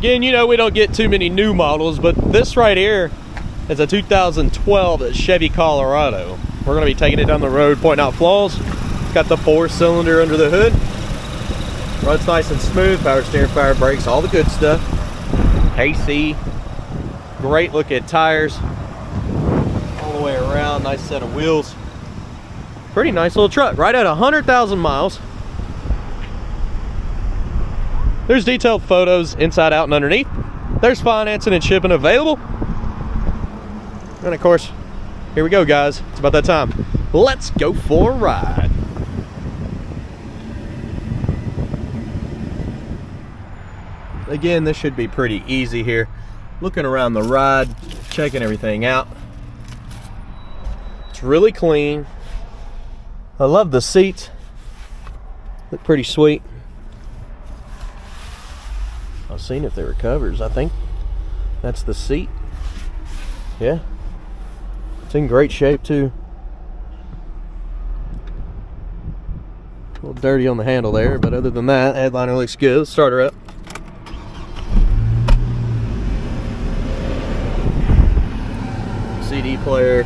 Again, you know, we don't get too many new models, but this right here is a 2012 Chevy Colorado. We're going to be taking it down the road, pointing out flaws. Got the 4-cylinder under the hood. Runs nice and smooth, power steering, power brakes, all the good stuff. AC, great looking tires all the way around, nice set of wheels. Pretty nice little truck, right at 100,000 miles. There's detailed photos inside, out, and underneath. There's financing and shipping available. And of course, here we go, guys. It's about that time. Let's go for a ride. Again, this should be pretty easy here. Looking around the ride, checking everything out. It's really clean. I love the seats. Look pretty sweet. I was seeing if there were covers. I think that's the seat. Yeah. It's in great shape too. A little dirty on the handle there, but other than that, headliner looks good. Let's start her up. CD player.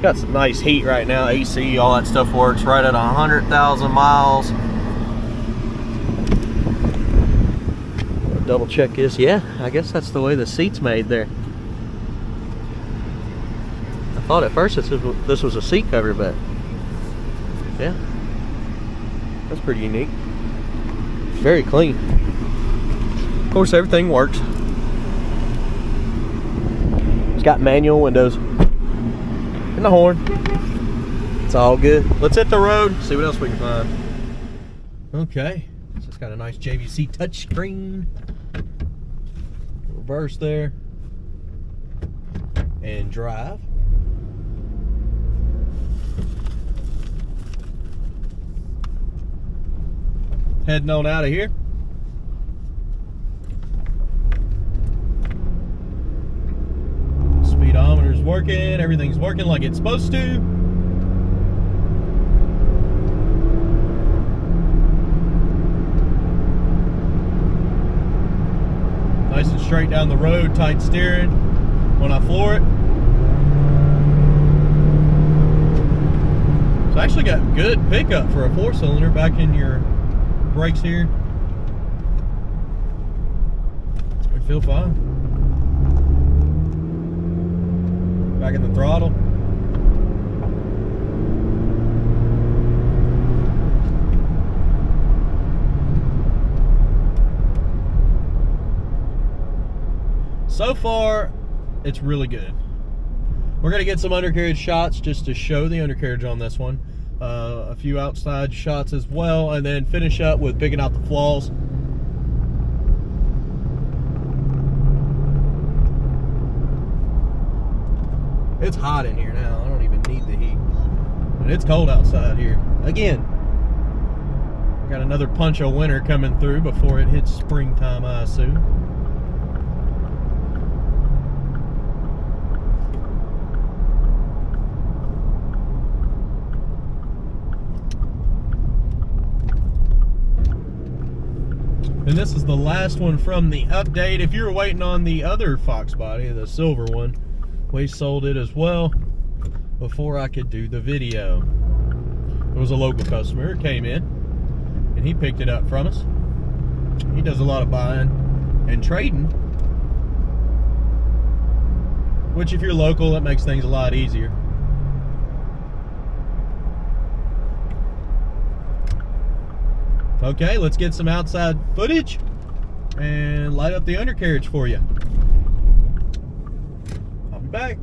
Got some nice heat right now. AC, all that stuff works right at 100,000 miles. Double check this. Yeah, I guess that's the way the seat's made there. I thought at first this was a seat cover, but yeah, that's pretty unique. Very clean. Of course, everything works. It's got manual windows and the horn. It's all good. Let's hit the road, see what else we can find. Okay, so it's got a nice JVC touchscreen. Reverse there. And drive. Heading on out of here. Speedometer's working, everything's working like it's supposed to. Nice and straight down the road, tight steering when I floor it. So I actually got good pickup for a 4-cylinder back in your brakes here. We feel fine. Back in the throttle. So far, it's really good. We're gonna get some undercarriage shots just to show the undercarriage on this one. A few outside shots as well, and then finish up with picking out the flaws. It's hot in here now. I don't even need the heat. And it's cold outside here. Again, got another punch of winter coming through before it hits springtime, I assume. And this is the last one from the update. If you were waiting on the other Fox body, the silver one, we sold it as well before I could do the video. It was a local customer who came in and he picked it up from us. He does a lot of buying and trading, which if you're local, that makes things a lot easier. Okay, let's get some outside footage and light up the undercarriage for you. I'll be back.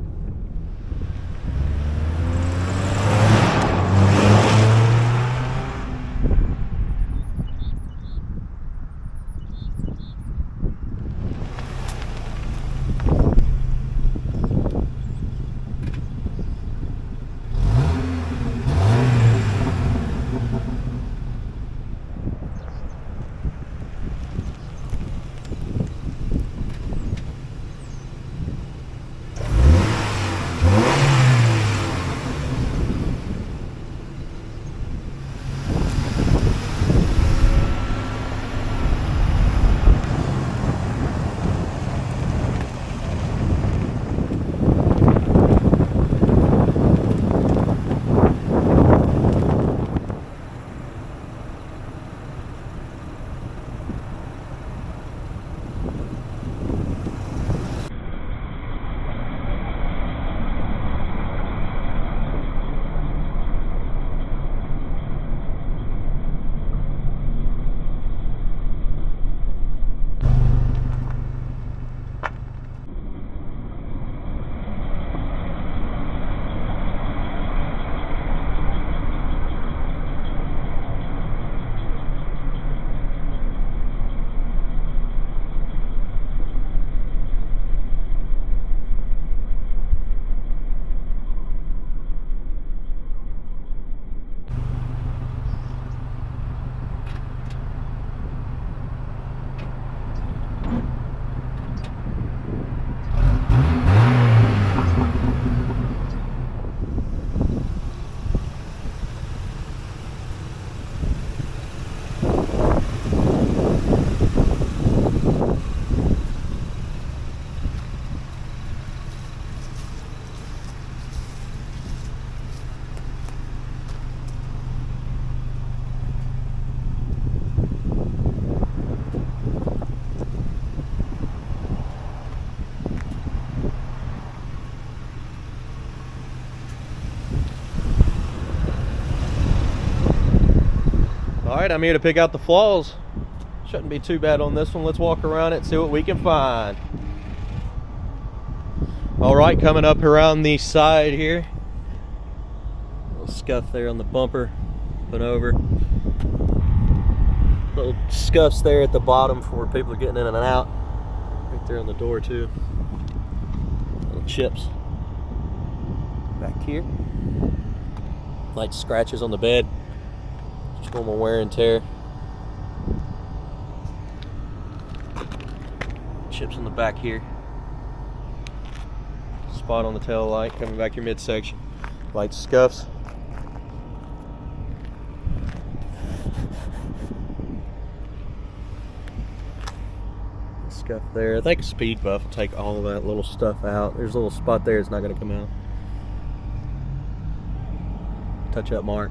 Alright, I'm here to pick out the flaws. Shouldn't be too bad on this one. Let's walk around it and see what we can find. Alright, coming up around the side here. Little scuff there on the bumper. Up and over. Little scuffs there at the bottom for where people are getting in and out. Right there on the door too. Little chips. Back here. Light scratches on the bed. Just normal wear and tear. Chips in the back here. Spot on the tail light coming back your midsection. Light scuffs. Scuff there. I think speed buff will take all of that little stuff out. There's a little spot there, it's not going to come out. Touch up mark.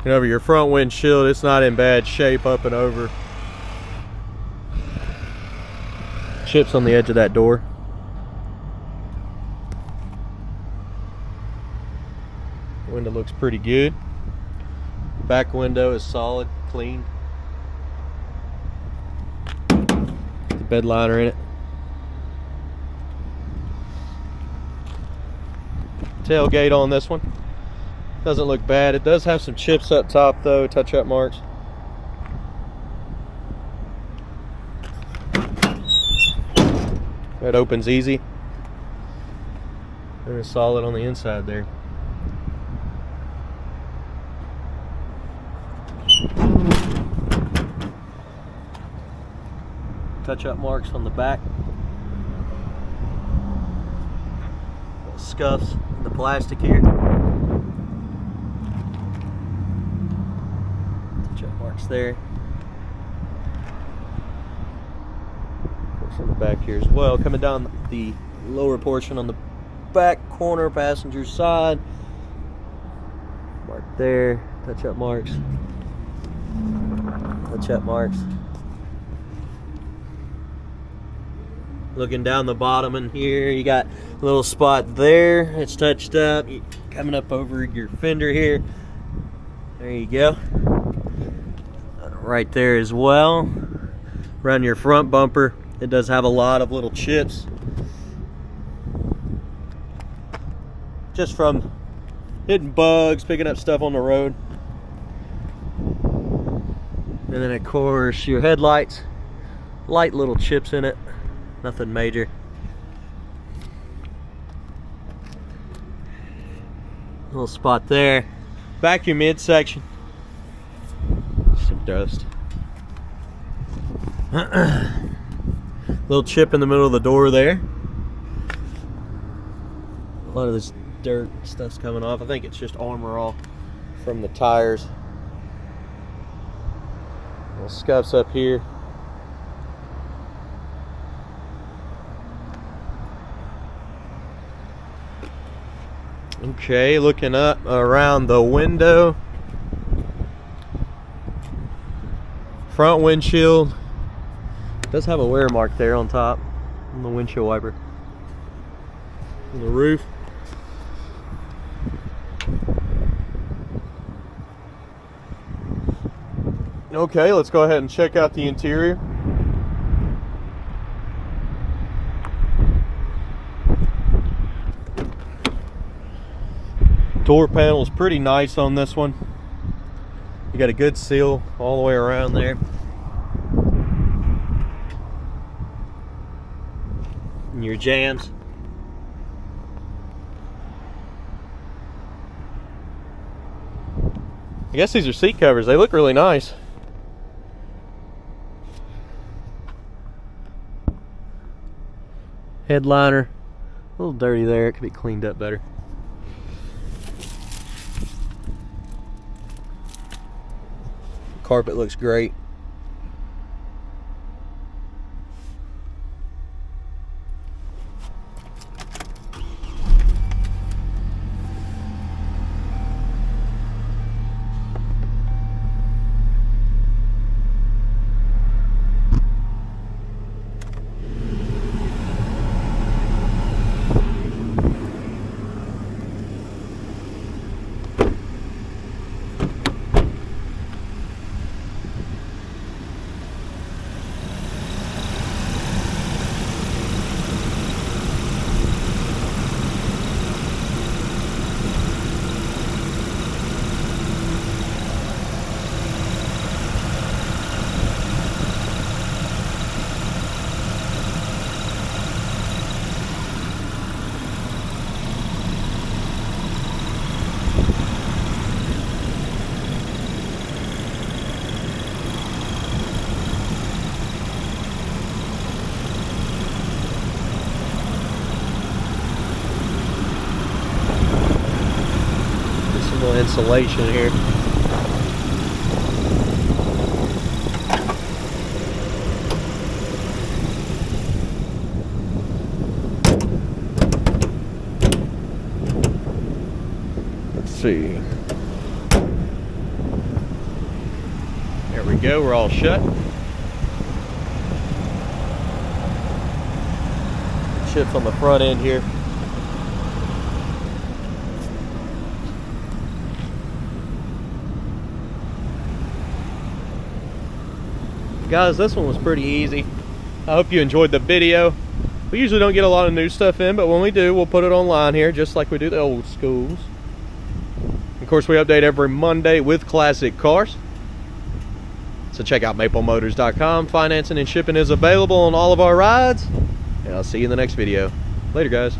And over your front windshield, it's not in bad shape up and over. Chips on the edge of that door. Window looks pretty good. Back window is solid, clean. The bed liner in it. Tailgate on this one. Doesn't look bad. It does have some chips up top though, touch-up marks. That opens easy. And it's solid on the inside there. Touch-up marks on the back. Scuffs in the plastic here. Touch-up marks there. Of course on the back here as well. Coming down the lower portion on the back corner, passenger side. Mark there. Touch-up marks. Touch-up marks. Looking down the bottom in here, you got a little spot there. It's touched up. Coming up over your fender here. There you go. Right there as well. Around your front bumper, it does have a lot of little chips. Just from hitting bugs, picking up stuff on the road. And then of course your headlights, light little chips in it. Nothing major. Little spot there. Back your midsection. Some dust. Little chip in the middle of the door there. A lot of this dirt stuff's coming off. I think it's just armor all from the tires. Little scuffs up here. Okay, looking up around the window. Front windshield. Does have a wear mark there on top on the windshield wiper. On the roof. Okay, let's go ahead and check out the interior. Door panel is pretty nice on this one. You got a good seal all the way around there. And your jams. I guess these are seat covers. They look really nice. Headliner, a little dirty there. It could be cleaned up better. Carpet looks great. insulation here. Let's see. There we go, we're all shut. Chips on the front end here. Guys, this one was pretty easy. I hope you enjoyed the video. We usually don't get a lot of new stuff in, but when we do, we'll put it online here, just like we do the old schools. Of course, we update every Monday with classic cars. So check out maplemotors.com. Financing and shipping is available on all of our rides. And I'll see you in the next video. Later, guys.